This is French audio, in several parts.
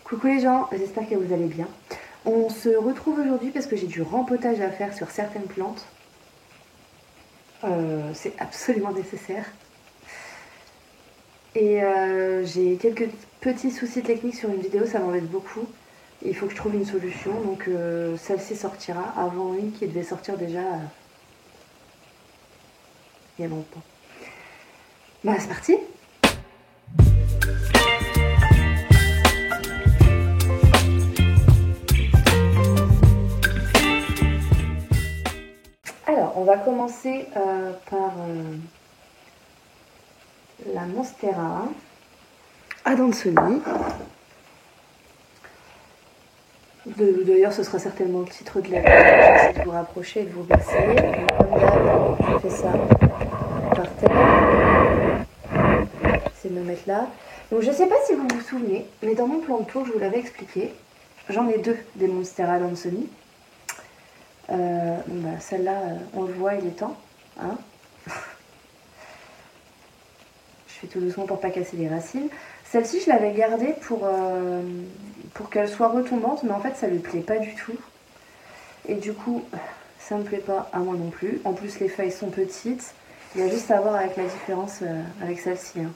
Coucou les gens, j'espère que vous allez bien. On se retrouve aujourd'hui parce que j'ai du rempotage à faire sur certaines plantes. C'est absolument nécessaire. Et j'ai quelques petits soucis techniques sur une vidéo, ça m'embête beaucoup. Il faut que je trouve une solution, donc celle-ci sortira avant une qui devait sortir déjà il y a longtemps. Bah c'est parti! Alors, on va commencer par la Monstera Adansonii. D'ailleurs, ce sera certainement le titre de la vidéo. J'essaie de vous rapprocher et de vous baisser. Donc, comme d'hab, je fais ça par terre. J'essaie de me mettre là. Donc, je ne sais pas si vous vous souvenez, mais dans mon plan de tour, je vous l'avais expliqué. J'en ai deux des Monstera Adansonii. Bah, celle-là, on le voit, il est temps. Hein, je fais tout doucement pour pas casser les racines. Celle-ci, je l'avais gardée pour qu'elle soit retombante, mais en fait, ça lui plaît pas du tout. Et du coup, ça me plaît pas à moi non plus. En plus, les feuilles sont petites. Il y a juste à voir avec la différence avec celle-ci. Hein.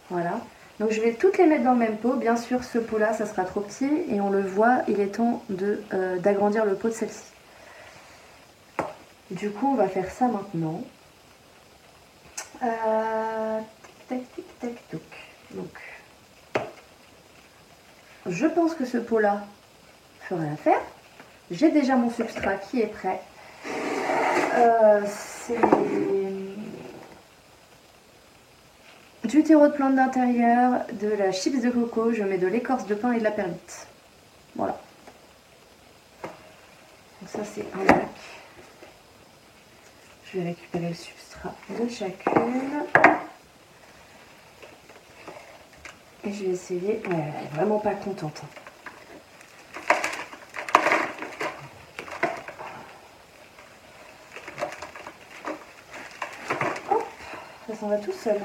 Voilà. Donc, je vais toutes les mettre dans le même pot. Bien sûr, ce pot-là, ça sera trop petit. Et on le voit, il est temps d'agrandir le pot de celle-ci. Du coup, on va faire ça maintenant. Tac, tic, tac, toc. Donc, je pense que ce pot-là fera l'affaire. J'ai déjà mon substrat qui est prêt. C'est du terreau de plante d'intérieur, de la chips de coco, je mets de l'écorce de pin et de la perlite. Voilà. Donc ça c'est un bac. Je vais récupérer le substrat de chacune. Et je vais essayer. Ouais, elle est vraiment pas contente. Hop, ça s'en va tout seul.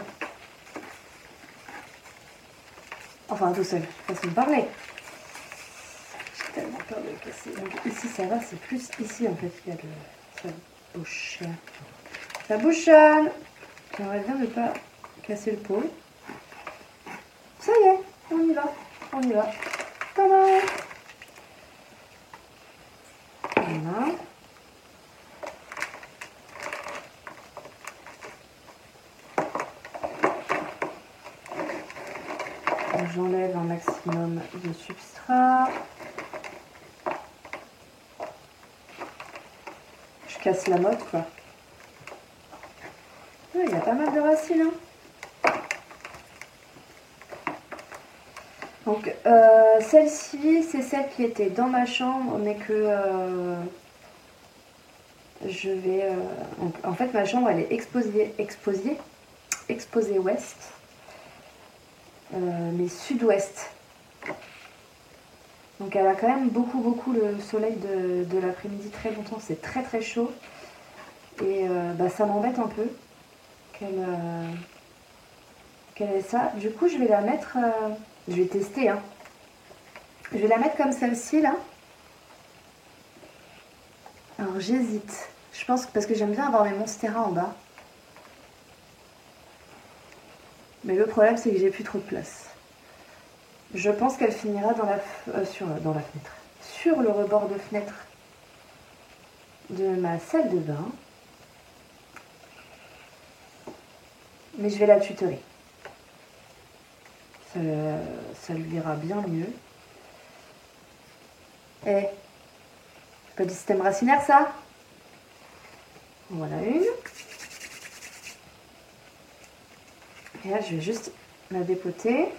Enfin, tout seul, façon de parler. J'ai tellement peur de le casser. Donc ici, ça va, c'est plus ici, en fait, qu'il y a de... Ça bouche. Ça bouchonne. J'aimerais bien ne pas casser le pot. Ça y est, on y va. On y va. Tada! Voilà. J'enlève un maximum de substrat. Je casse la motte, quoi. Ouais, il y a pas mal de racines. Hein. Donc, celle-ci, c'est celle qui était dans ma chambre, mais que je vais... en fait, ma chambre, elle est exposée ouest, mais sud-ouest. Donc elle a quand même beaucoup le soleil de l'après-midi très longtemps, c'est très très chaud. Et bah, ça m'embête un peu qu'elle ait ça. Du coup je vais la mettre, je vais tester. Hein. Je vais la mettre comme celle-ci là. Alors j'hésite. Je pense que parce que j'aime bien avoir mes Monstera en bas. Mais le problème c'est que j'ai plus trop de place. Je pense qu'elle finira dans la fenêtre. Sur le rebord de fenêtre de ma salle de bain. Mais je vais la tutorer. Ça lui ira bien mieux. Eh, c'est pas du système racinaire ça? Voilà une. Et là je vais juste la dépoter.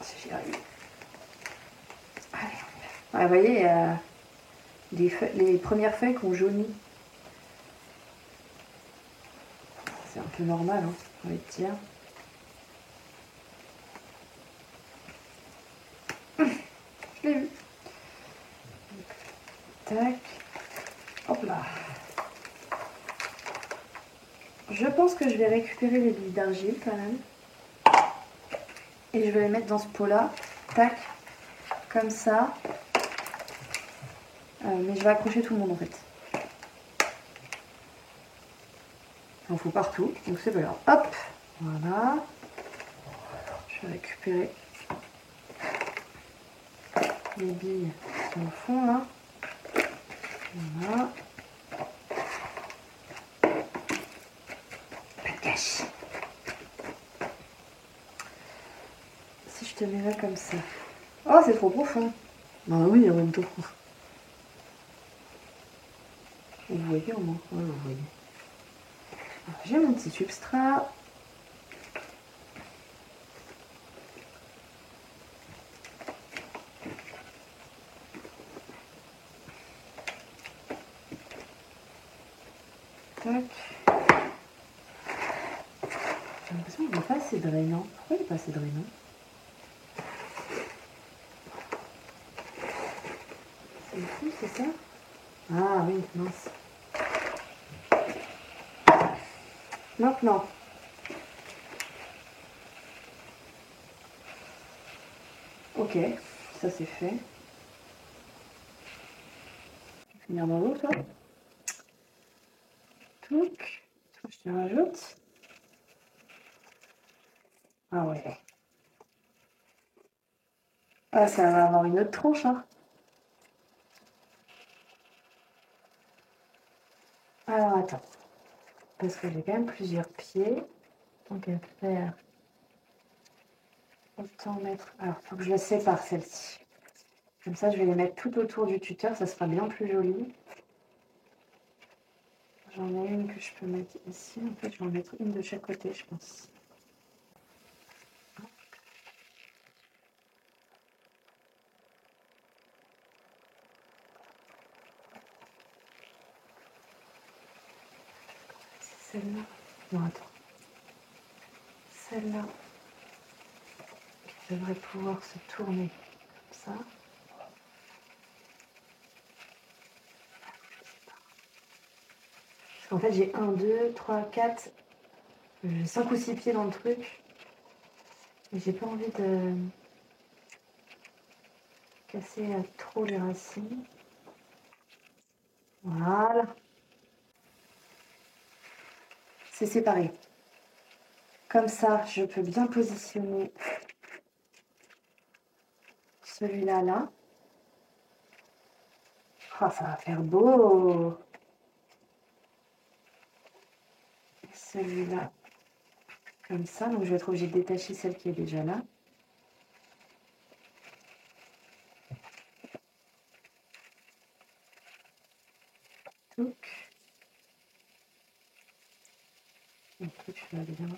Si j'y arrive. Allez, on y va. Ouais, vous voyez, les premières feuilles qui ont jauni. C'est un peu normal, hein, j'ai envie de dire. Je l'ai vu. Tac. Hop là. Je pense que je vais récupérer les billes d'argile quand même. Et je vais les mettre dans ce pot-là. Tac. Comme ça. Mais je vais accrocher tout le monde en fait. Il en faut partout, donc c'est pas grave. Hop. Voilà. Je vais récupérer les billes qui sont au fond là. Voilà. Pas de gâchis. Si je te mets là comme ça. Oh, c'est trop profond. Bah oui, en même temps. Vous voyez au moins. Ouais, vous voyez. J'ai mon petit substrat. Tac. J'ai l'impression qu'il n'est pas assez drainant. Pourquoi il n'est pas assez drainant? C'est fou, c'est ça? Ah oui, mince. Maintenant. Ok, ça c'est fait. Tu vas finir dans l'eau, toi? Touc. Je te rajoute. Ah ouais. Ah, ça va avoir une autre tronche, hein. Alors, attends. Parce que j'ai quand même plusieurs pieds. Donc, à faire... Autant mettre... Alors, il faut que je le sépare, celle-ci. Comme ça, je vais les mettre tout autour du tuteur. Ça sera bien plus joli. J'en ai une que je peux mettre ici. En fait, je vais en mettre une de chaque côté, je pense. C'est celle-là. Non, attends. Celle-là. Qui devrait pouvoir se tourner comme ça. Parce qu'en fait, j'ai 1, 2, 3, 4... J'ai 5 ou 6 pieds dans le truc. Et j'ai pas envie de casser trop les racines. Voilà. C'est séparé. Comme ça, je peux bien positionner celui-là là. Oh, ça va faire beau. Celui-là comme ça. Donc je vais être obligée de détacher celle qui est déjà là. Donc, un truc, je vais bien.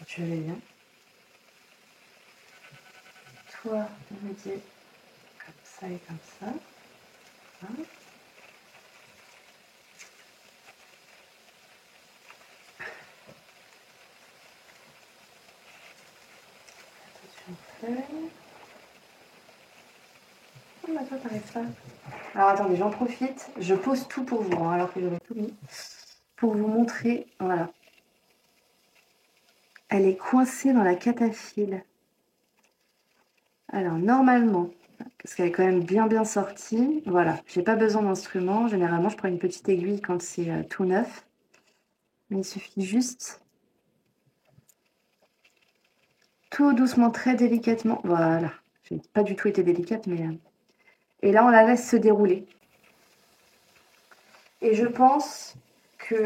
Je vais bien. Toi, on me dit comme ça et comme ça. Hein. Attention feuille. Oh, bah toi, t'arrives pas. Alors attendez, j'en profite. Je pose tout pour vous, hein, alors que j'aurais tout mis. Pour vous montrer, voilà. Elle est coincée dans la cataphylle. Alors normalement, parce qu'elle est quand même bien sortie, voilà, j'ai pas besoin d'instrument. Généralement, je prends une petite aiguille quand c'est tout neuf. Mais il suffit juste tout doucement, très délicatement. Voilà, j'ai pas du tout été délicate, mais... Et là, on la laisse se dérouler. Et je pense que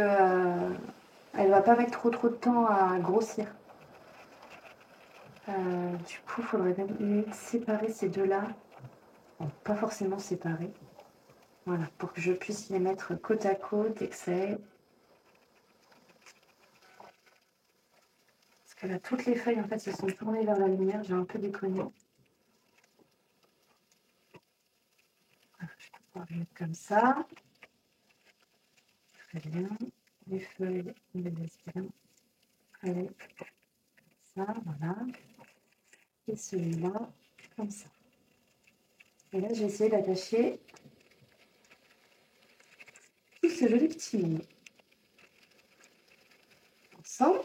elle va pas mettre trop de temps à grossir. Du coup, il faudrait même séparer ces deux-là. Bon, pas forcément séparer. Voilà, pour que je puisse les mettre côte à côte et que ça ait... Parce que là, toutes les feuilles, en fait, se sont tournées vers la lumière. J'ai un peu déconné. Voilà, je vais pouvoir les mettre comme ça. Très bien. Les feuilles, on les laisse bien. Allez, ça, voilà. Et celui-là, comme ça. Et là, j'ai essayé d'attacher tout ce joli petit monde ensemble.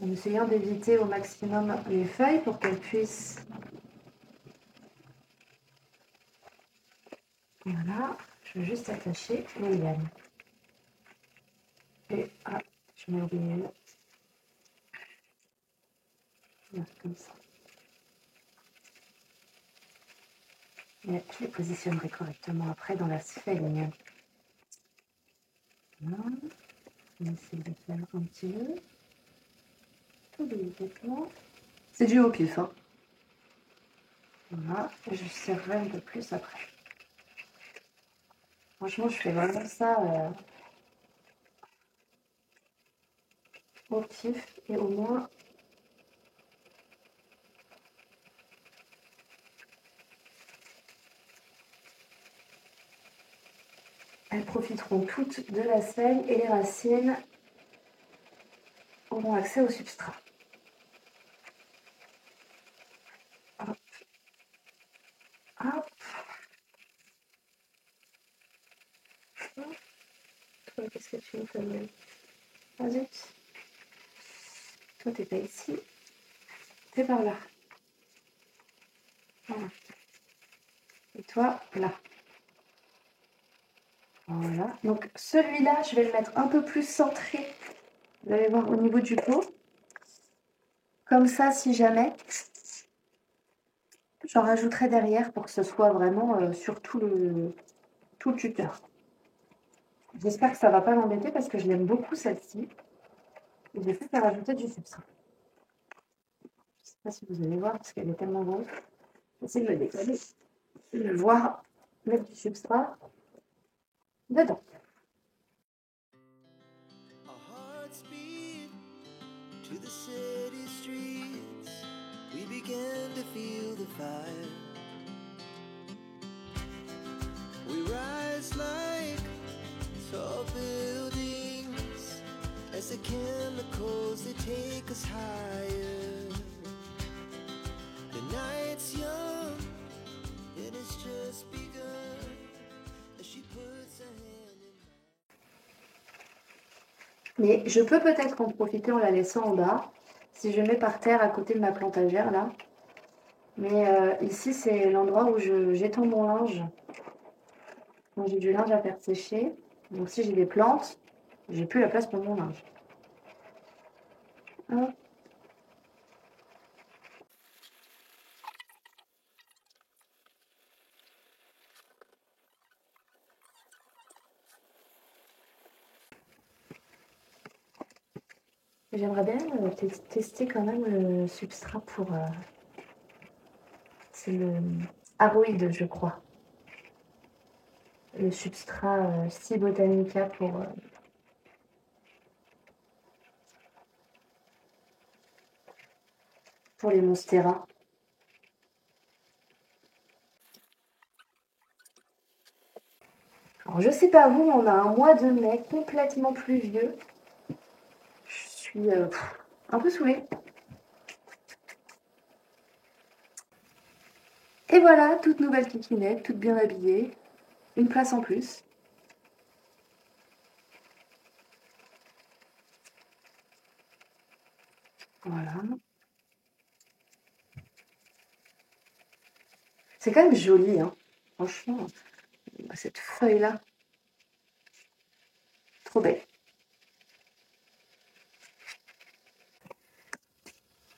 En essayant d'éviter au maximum les feuilles pour qu'elles puissent... Voilà, je vais juste attacher les lianes. Et ah, je m'ai oublié une. Voilà, comme ça. Et je les positionnerai correctement après dans la sphère. Voilà. On va essayer de faire un petit peu. Tout délicatement. C'est du au pif, hein. Voilà, et je serrerai un peu plus après. Franchement, je fais vraiment ça au pif et au moins elles profiteront toutes de la seigle et les racines auront accès au substrat. Hop. Hop. Toi, qu'est-ce que tu veux faire? Ah zut. Toi, t'es pas ici. T'es par là. Voilà. Et toi, là. Voilà. Donc, celui-là, je vais le mettre un peu plus centré. Vous allez voir au niveau du pot. Comme ça, si jamais, j'en rajouterai derrière pour que ce soit vraiment sur tout le tuteur. J'espère que ça ne va pas l'embêter parce que je l'aime beaucoup celle-ci. Et j'ai fait faire rajouter du substrat. Je ne sais pas si vous allez voir parce qu'elle est tellement grosse. J'essaie de me décaler. De le voir mettre du substrat dedans. To the city streets, we began to feel the fire. We rise like tall buildings as the chemicals they take us higher. The night's young and it's just begun as she puts her hand in mine. Mais je peux peut-être en profiter en la laissant en bas si je mets par terre à côté de ma plantagère là. Mais ici c'est l'endroit où j'étends mon linge. Quand j'ai du linge à faire sécher. Donc si j'ai des plantes, j'ai plus la place pour mon linge. Hop. J'aimerais bien tester quand même le substrat pour... c'est le Aroïde, je crois. Le substrat Si Botanica pour les monstera. Alors je sais pas vous, on a un mois de mai complètement pluvieux. Je suis un peu saoulée. Et voilà, toute nouvelle kikinette, toute bien habillée. Une place en plus. Voilà. C'est quand même joli, hein. Franchement, cette feuille-là. Trop belle.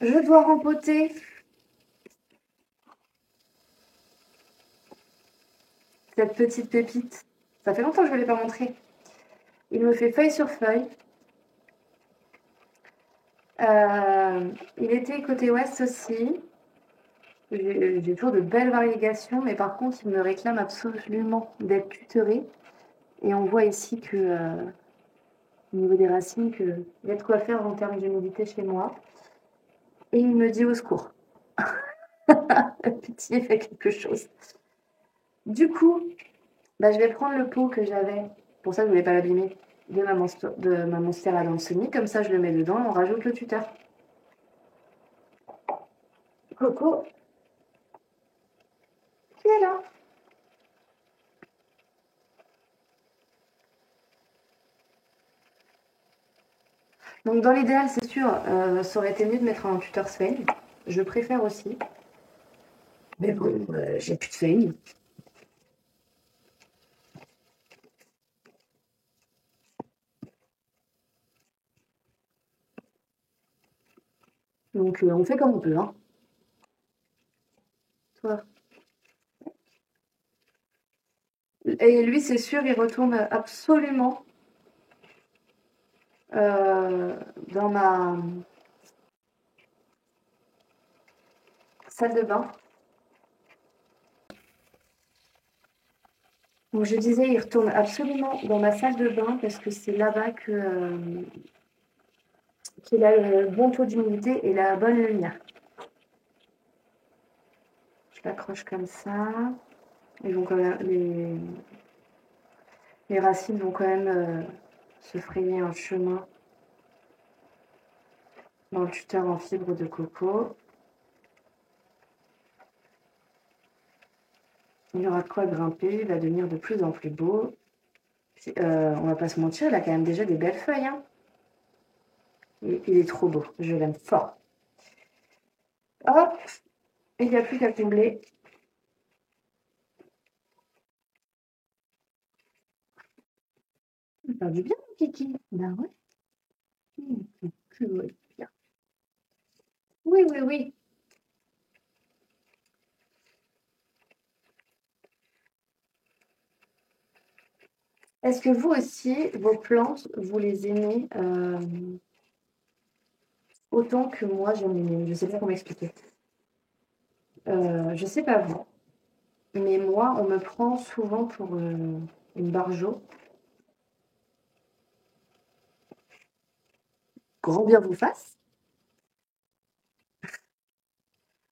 Je dois rempoter cette petite pépite. Ça fait longtemps que je ne l'ai pas montré. Il me fait feuille sur feuille. Il était côté ouest aussi. J'ai toujours de belles variégations, mais par contre, il me réclame absolument d'être tutoré. Et on voit ici que, au niveau des racines, qu'il y a de quoi faire en termes d'humidité chez moi. Et il me dit au secours. Pitié, fait quelque chose. Du coup, je vais prendre le pot que j'avais Pour ça, je voulais pas l'abîmer. De ma Monstera Dancing. Comme ça, je le mets dedans et on rajoute le tuteur. Coco, qui est là? Donc dans l'idéal, c'est sûr, ça aurait été mieux de mettre un tuteur Sven. Je préfère aussi. Mais bon, j'ai plus de Sven. Donc on fait comme on peut, hein. Toi. Et lui, c'est sûr, il retourne absolument dans ma salle de bain. Donc je disais, il retourne absolument dans ma salle de bain parce que c'est là-bas qu'il a le bon taux d'humidité et la bonne lumière. Je l'accroche comme ça. Ils vont quand même, les racines vont quand même se frayer un chemin dans le tuteur en fibre de coco. Il y aura de quoi grimper, il va devenir de plus en plus beau. On va pas se mentir, il a quand même déjà des belles feuilles, hein. Il est trop beau, je l'aime fort. Hop, il n'y a plus qu'à combler. Ça va faire du bien, mon kiki. Ben ouais. Bien. Oui, oui, oui. Est-ce que vous aussi, vos plantes, vous les aimez autant que moi j'aime les miennes? Je ne sais pas comment expliquer. Je sais pas vous, mais moi, on me prend souvent pour une barjo. Grand bien vous fasse.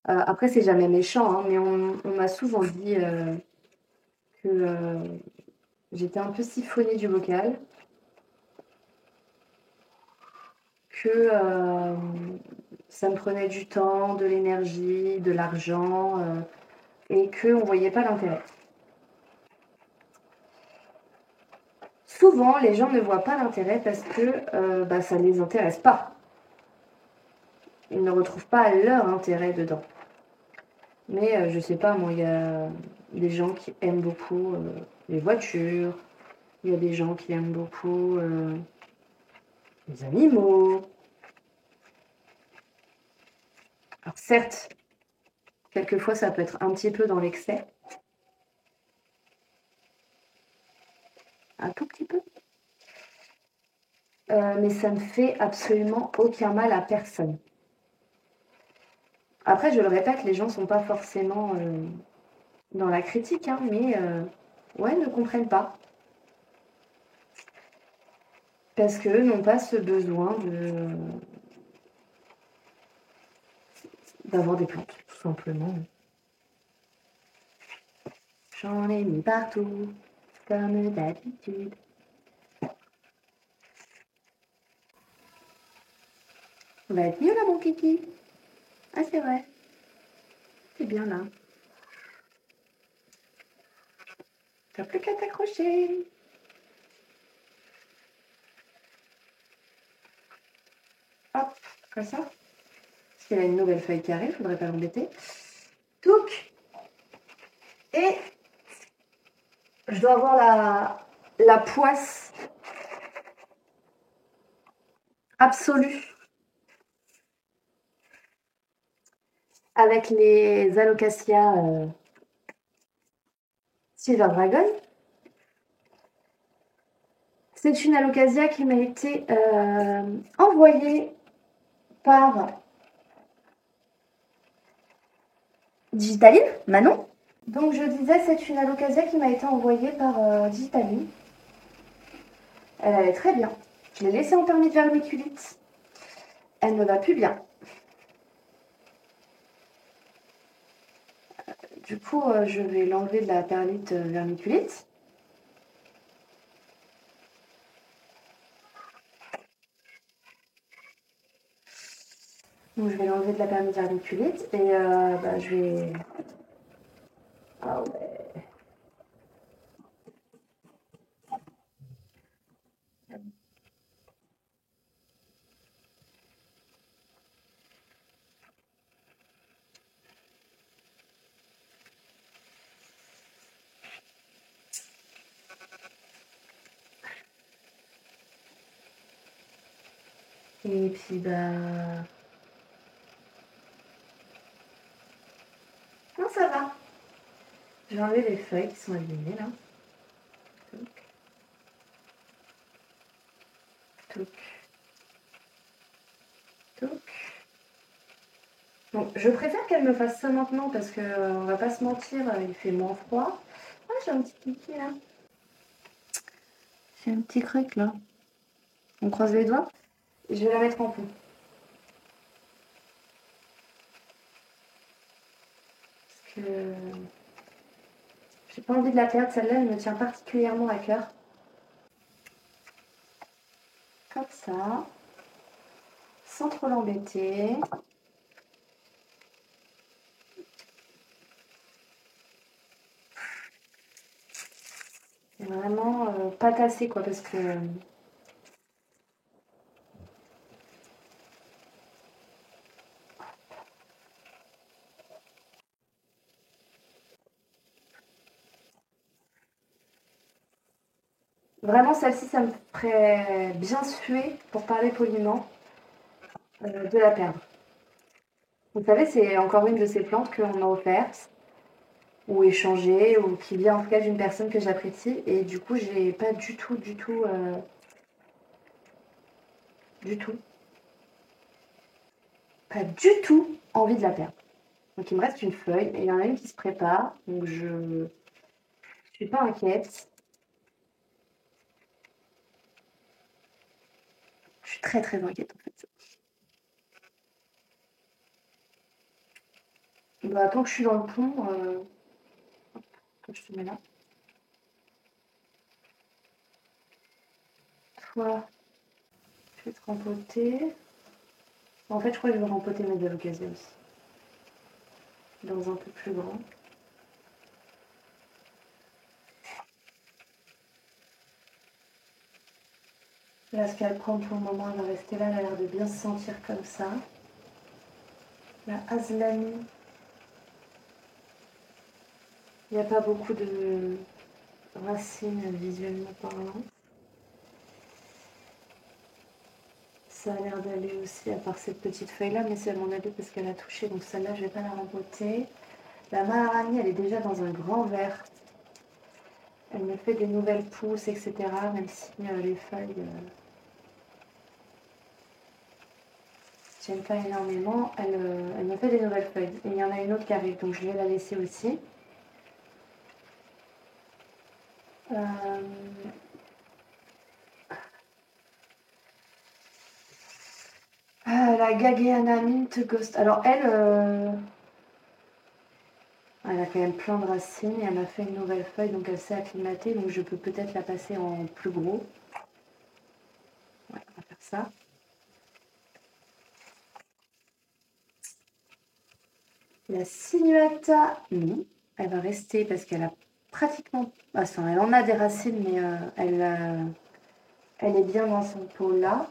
Après, c'est jamais méchant, hein, mais on m'a souvent dit que j'étais un peu siphonnée du bocal, que ça me prenait du temps, de l'énergie, de l'argent, et qu'on ne voyait pas l'intérêt. Souvent, les gens ne voient pas l'intérêt parce que ça ne les intéresse pas. Ils ne retrouvent pas leur intérêt dedans. Mais je sais pas, moi, il y a des gens qui aiment beaucoup les voitures, il y a des gens qui aiment beaucoup les animaux. Alors certes, quelquefois ça peut être un petit peu dans l'excès, un tout petit peu, mais ça ne fait absolument aucun mal à personne. Après, je le répète, les gens sont pas forcément dans la critique, hein, mais ouais, ne comprennent pas. Parce qu'eux n'ont pas ce besoin d'avoir des plantes, tout simplement. J'en ai mis partout, comme d'habitude. On va être mieux là, mon kiki. Ah, c'est vrai. C'est bien là. T'as plus qu'à t'accrocher. Hop, comme ça. Parce qu'il a une nouvelle feuille qui arrive, faudrait pas l'embêter. Touc. Et je dois avoir la poisse absolue avec les Alocasia Silver Dragon. C'est une Alocasia qui m'a été envoyée par Digitaline, Manon. Donc je disais, c'est une Alocasia qui m'a été envoyée par Digitaline. Elle allait très bien. Je l'ai laissée en permis de vermiculite. Elle ne va plus bien. Du coup, je vais l'enlever de la perlite vermiculite. Donc je vais l'enlever de la permédiculite et bah, je vais... Ah ouais. Et puis bah... Non, ça va. Je vais enlever les feuilles qui sont abîmées là. Touc, touc, touc. Donc je préfère qu'elle me fasse ça maintenant parce que on va pas se mentir, il fait moins froid. Ah, j'ai un petit kiki là. J'ai un petit crack là. On croise les doigts. Je vais la mettre en pot. Parce que j'ai pas envie de la perdre. Celle-là, elle me tient particulièrement à cœur. Comme ça. Sans trop l'embêter. Vraiment pas tasser quoi parce que vraiment celle-ci ça me ferait bien suer pour parler poliment de la perdre. Vous savez, c'est encore une de ces plantes qu'on m'a offerte ou échangée ou qui vient en tout cas d'une personne que j'apprécie et du coup j'ai pas du tout du tout pas du tout envie de la perdre. Donc il me reste une feuille et il y en a une qui se prépare donc je suis pas inquiète. Je suis très très inquiète en fait. Bah, tant que je suis dans le pont, je te mets là. Toi, je vais te rempoter. En fait, je crois que je vais rempoter mes alocasias aussi. Dans un peu plus grand. Là, ce qu'elle prend pour le moment, elle va rester là. Elle a l'air de bien se sentir comme ça. La Aslanie. Il n'y a pas beaucoup de racines visuellement parlant. Ça a l'air d'aller aussi, à part cette petite feuille-là, mais c'est à mon avis parce qu'elle a touché. Donc celle-là, je ne vais pas la rempoter. La Maharani, elle est déjà dans un grand verre. Elle me fait des nouvelles pousses, etc. Même si les feuilles tiennent pas énormément, elle me fait des nouvelles feuilles. Et il y en a une autre qui arrive, donc je vais la laisser aussi. La Gageana Mint Ghost. Alors elle a quand même plein de racines et elle m'a fait une nouvelle feuille, donc elle s'est acclimatée, donc je peux peut-être la passer en plus gros. Ouais, on va faire ça. La Sinuata, non, elle va rester parce qu'elle a pratiquement... Enfin, elle en a des racines, mais elle est bien dans son pot là.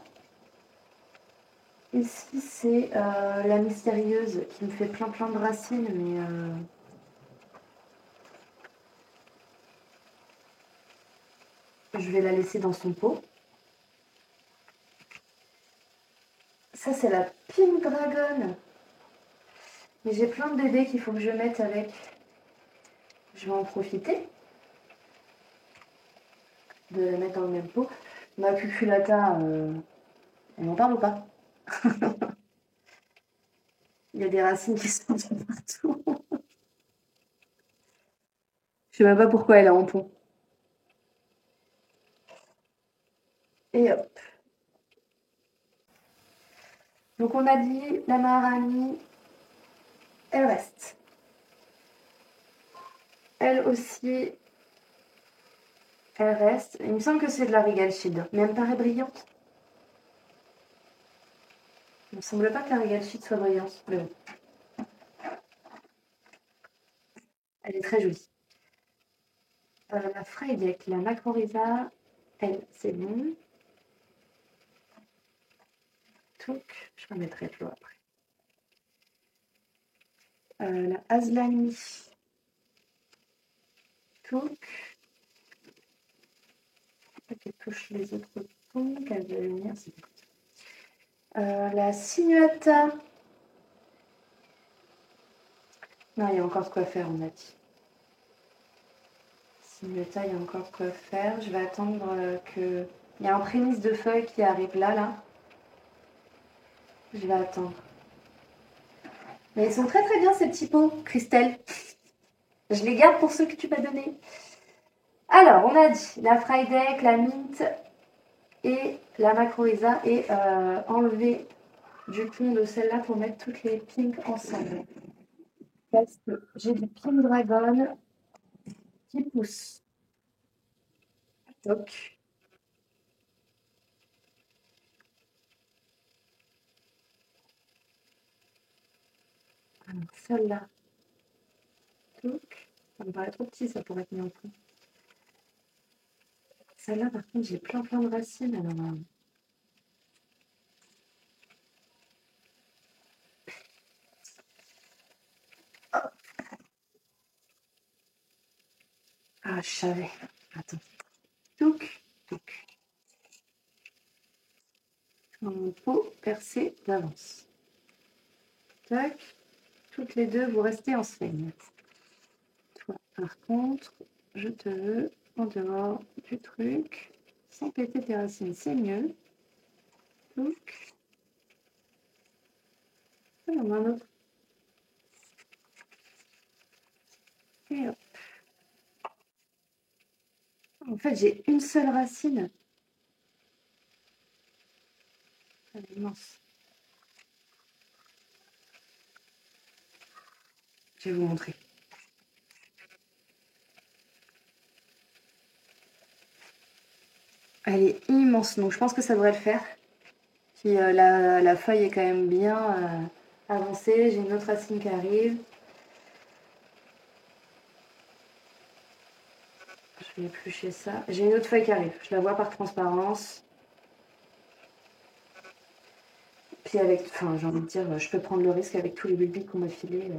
Ici, c'est la mystérieuse qui me fait plein de racines, mais je vais la laisser dans son pot. Ça, c'est la Pink Dragon. Mais j'ai plein de bébés qu'il faut que je mette avec. Je vais en profiter de la mettre dans le même pot. Ma cuculata, on en parle ou pas? Il y a des racines qui sont de partout. Je sais même pas pourquoi elle est en pot. Et hop. Donc on a dit la Maharani, elle reste. Elle aussi, elle reste. Il me semble que c'est de la Regal Shield. Mais elle me paraît brillante. Il ne semble pas que la Regal Sheet soit brillante, mais bon. Elle est très jolie. La Freydeck, la Macrorhiza, elle, c'est bon. Touc, je remettrai de l'eau après. La Aslani, touc. Elle touche les autres tons qu'elle veut venir, c'est bon. La Sinuata. Non, il y a encore de quoi faire, on a dit. Sinuata, il y a encore de quoi faire. Je vais attendre que... Il y a un prémisse de feuilles qui arrive là. Je vais attendre. Mais ils sont très très bien ces petits pots, Christelle. Je les garde pour ceux que tu m'as donnés. Alors, on a dit la Freydeck, la Mint et la Macrorhiza et enlever du pont de celle-là pour mettre toutes les pinks ensemble. Parce que j'ai du Pink Dragon qui pousse. Toc. Alors, celle-là. Toc. Ça me paraît trop petit, ça pourrait être mis en pont. Celle-là, par contre, j'ai plein de racines. Alors, ah, je savais. Attends. Touc, touc. Un pot percé d'avance. Tac. Toutes les deux, vous restez en sphène. Toi, par contre, je te veux en dehors du truc. Sans péter tes racines, c'est mieux. Touc. Il y en a un autre. Et hop. En fait, j'ai une seule racine. Elle est immense. Je vais vous montrer. Elle est immense, donc je pense que ça devrait le faire. Puis la feuille est quand même bien avancée. J'ai une autre racine qui arrive. Je vais éplucher ça. J'ai une autre feuille qui arrive. Je la vois par transparence. Puis avec, enfin, j'ai envie de dire, je peux prendre le risque avec tous les bulbis qu'on m'a filés.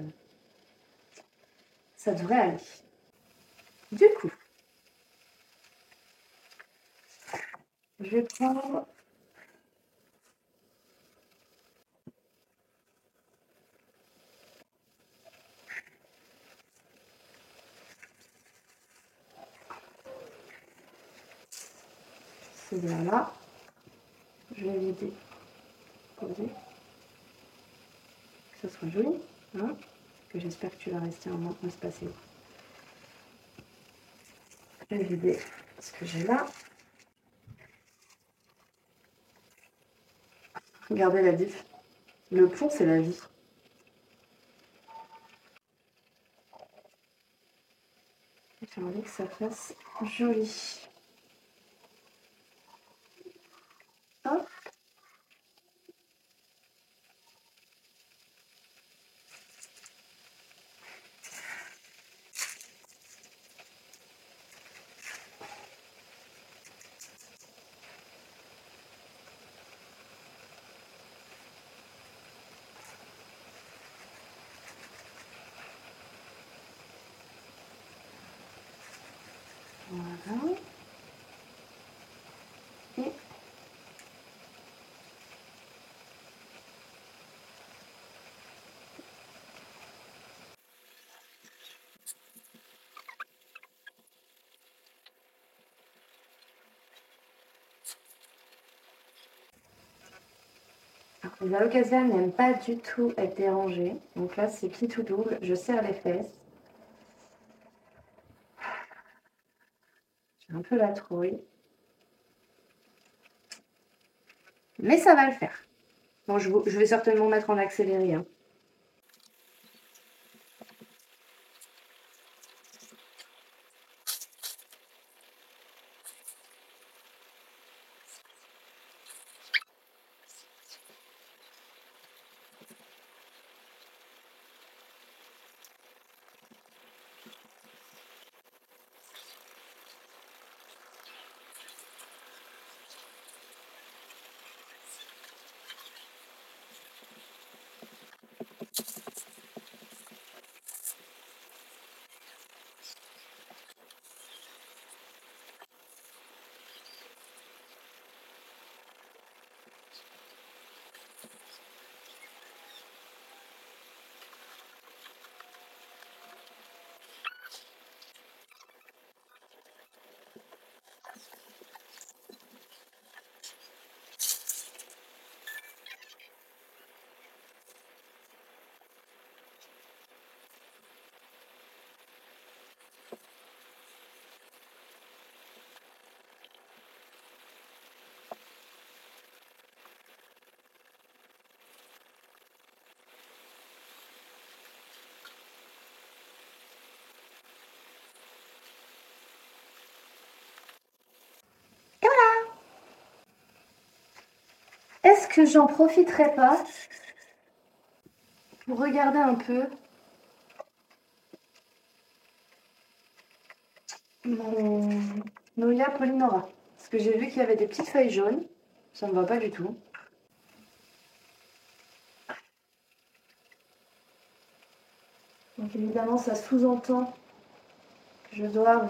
Ça devrait aller. Du coup, je vais prendre celui-là. Je vais vider, poser, que ce soit joli. Hein, que j'espère que tu vas rester un moment espacé. Je vais vider ce que j'ai là. Regardez la diff. Le plomb, c'est la vie. J'ai envie que ça fasse joli. Hop. Voilà. Et les alocasias n'aiment pas du tout être dérangées. Donc là, c'est qui tout double. Je serre les fesses. J'ai un peu la trouille. Mais ça va le faire. Bon, je vais certainement mettre en accéléré. Hein. que j'en profiterai pas pour regarder un peu mon Nolia Polynora. Parce que j'ai vu qu'il y avait des petites feuilles jaunes. Ça ne me va pas du tout. Donc évidemment, ça sous-entend que je dois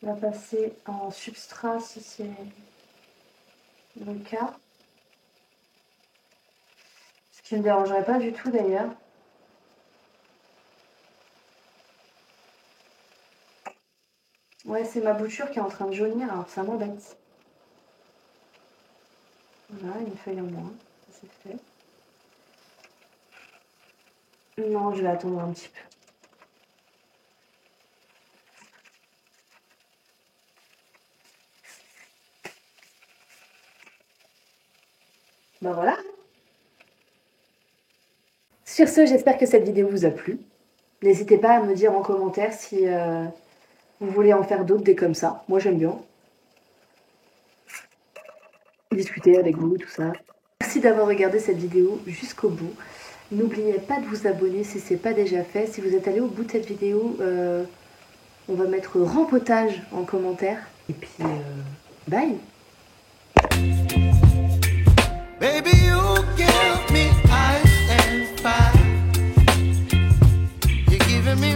la passer en substrat si c'est le cas. Ce qui ne me dérangerait pas du tout d'ailleurs. Ouais, c'est ma bouture qui est en train de jaunir, alors ça m'embête. Voilà, une feuille en moins, ça c'est fait. Non, je vais attendre un petit peu. Ben voilà. Sur ce, j'espère que cette vidéo vous a plu. N'hésitez pas à me dire en commentaire si vous voulez en faire d'autres des comme ça. Moi j'aime bien discuter avec vous, tout ça. Merci d'avoir regardé cette vidéo jusqu'au bout. N'oubliez pas de vous abonner si ce n'est pas déjà fait. Si vous êtes allé au bout de cette vidéo, on va mettre rempotage en commentaire. Et puis, bye. Baby, you give me ice and fire. You're giving me